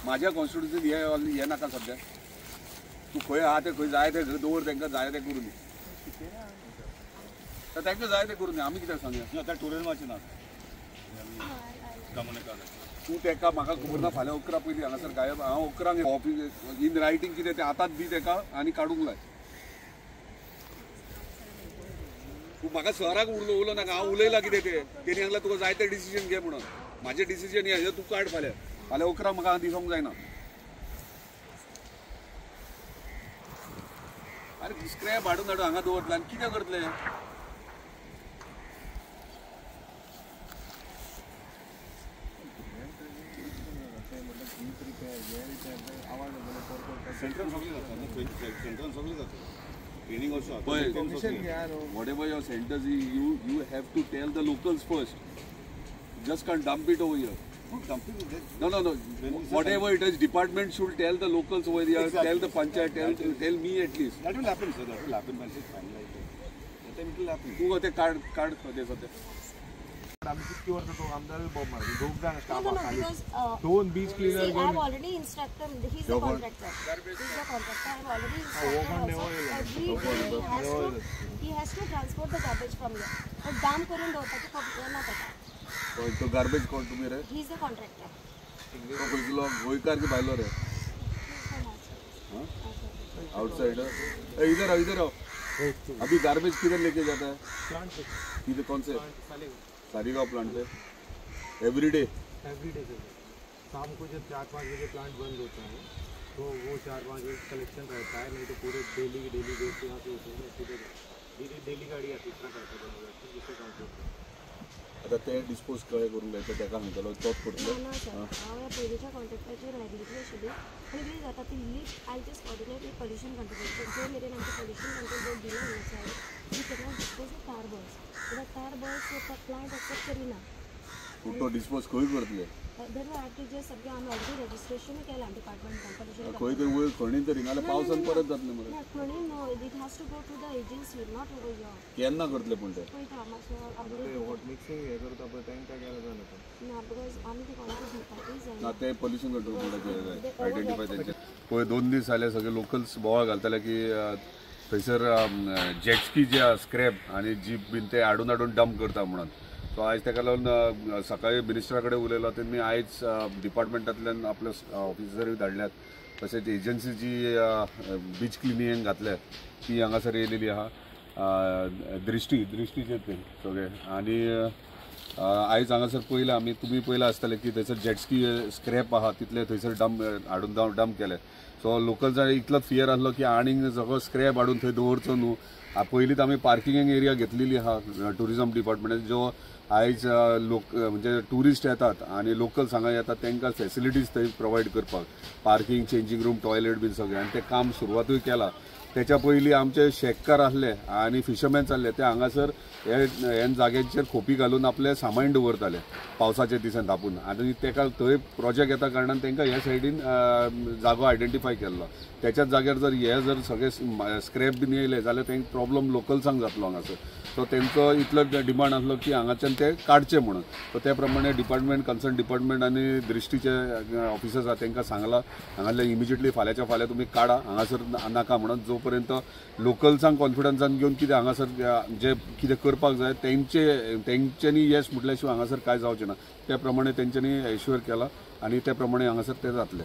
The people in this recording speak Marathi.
माझ्या कॉन्स्टिट्युन्सीत हे नाका सध्या तू खंय आहा ते खंय जाय ते दवर तांकां जाय ते करून दी तर तांकां जाय ते करून दी आमी कित्याक सांगया त्या टुरिजमाचें ना तू ताका म्हाका खबर ना फाल्यां 11 पयलीं हांगासर गायब हांव 11 ऑफिस इन रायटींग कितें तें आतांच दी ताका आनी काडूंक लाय तू म्हाका सराक उलोवलो नाका हांव उलयलां कितें तें तेणी सांगलां तुका जाय तें डिसिजन घे म्हणून म्हाजें डिसिजन हें तूं काड फाल्यां 11 म्हाका दिसोंक जायना अरे स्क्रॅप हाडून हाडून हांगा दवरतले आनी कितें करतले सेंट्रल सगळी जाता सेंट्रल सगळी जाता training also whatever your centers you have to tell the locals first just can't dump it over here no whatever it is department should tell the locals over here tell the panchayat tell me at least that will happen sir that will happen once it's finalized that time it will happen तू ते कार्ड ते सध्या आम्ही किती वर्ष तो आमदार बॉब मारली दोन जण स्टाफ खाली दोन beach cleaner I have already instructed he's the contractor I have already instructed he has to transport the garbage from here but dam करून दवरपाची खबर ना ताका तो गार्बेज कोण तुम्ही रे he is the contractor तो कोई गोयकार की भाईलो रे आउटसाइडर इधर आओ अभी गार्बेज किधर लेके जाता है प्लांट पे किधर कौन से सारीगांव प्लांट पे एवरीडे सर शाम को जब 4-5 बजे प्लांट बंद होता है तो वो 4-5 बजे कलेक्शन रहता है नहीं तो पूरे डेली बेस पे यहाँ से उठेंगे डेली गाड़ी आती इतना करता है जिससे काम करते आता ते डिस्पोज कळे करून घ्यायचं त्याका सांगतलो तोच करतलो ना सर हांव ह्या पयलींच्या कॉन्ट्रॅक्टाचेर आयिल्ली आशिल्ली आनी कितें जाता ती list I just ordinate with pollution control जो मेरेन आमचे पोल्युशन कंट्रोल बोर्ड दिलो हांगासर वी कॅन डिस्पोज द टार बॉल्स कित्याक टार बॉल्स प्लांट एक्सेप्ट करिना तो डिस्पोज खंय करतले देर आर्टिजे सगळें आमी ऑलरेडी रजिस्ट्रेशन केलां डिपार्टमेंटान पोल्युशन खंय ते वयर खणी तरी नाल्यार पावसान परत जातले मरे ना खणी no it has to go to the agency not over here केन्ना करतले पण ते पळयता मातसो आमचे वॉट मिक्सिंग हे करता पळय तांकां गेलं जालें ना बिकॉज आमी ते कोणाक दिवपाकूय जाय ना ते पोल्युशन कंट्रोल बोर्डाचे आयडेंटिफाय त्यांचे पळय 2 दीस जाले सगळे लोकल्स बोवाळ घालताले की थंयसर जेटस्की जे स्क्रॅप आनी जीप बीन ते हाडून हाडून डंप करता म्हणून सो आयज ताका लागून सकाळी मिनिस्टरा कडेन उलयलो तेणी आयज डिपार्टमेंटांतल्यान आपले ऑफिसरूय धाडल्यात तशेंच एजन्सी जी बीच क्लिनिंग घातल्या ती हांगासर येयलेली आहा दृश्टीचे ते सगळे आनी आयज हांगासर पयलें आमी तुमी पयलें आसतलें की थंयसर जेटस्की स्क्रॅप आहा तितले थंयसर हाडून डंप केले सो लोकल्सांक इतलोच फियर आसलो की आनीक सगळो स्क्रॅप हाडून थंय दवरचो न्हू पयलींच आमी पार्किंग एरिया घेतलेली आहा टुरिजम डिपार्टमेंटान जो आयज म्हणजे टुरिस्ट येतात आनी लोकल्स हांगा येतात तांकां फॅसिलिटीज थंय प्रोवायड करपाक पार्किंग चेंजिंग रूम टॉयलेट बीन सगळें आनी तें काम सुरवातूय केलां त्याच्या पयलीं आमचे शेतकार आसले आनी फिशरमॅन जाल्ले ते हांगासर हे जाग्यांचेर खोपी घालून आपले सामान दवरताले पावसाच्या दिसान धापून आनी तेका थंय प्रोजेक्ट येता कारणान तांकां ह्या सायडीन जागो आयडेंटिफाय केल्लो त्याच्याच जाग्यार जर सगळे स्क्रॅप बीन येयले जाल्यार तांकां प्रॉब्लम लोकल्सांक जातलो हांगासर सो तेंचो इतलो डिमांड आसलो की हांगाच्यान ते काडचे म्हणून सो त्या प्रमाणे डिपार्टमेंट कन्सर्न डिपार्टमेंट आनी दृश्टीचे ऑफिसर्स आहा तांकां सांगलां हांगासर इमिजिएटली फाल्यांच्या फाल्यां तुमी काडा हांगासर नाका म्हणून जो पर्यंत लोकल्सांक कॉन्फिडन्सान घेवन कितें हांगासर जे कितें करपाक जाय तेंच्यांनी येस म्हटल्या शिवाय हांगासर कांय जावचें ना त्या प्रमाणे तेंच्यांनी एश्युअर केला आनी त्या प्रमाणे हांगासर ते जातले.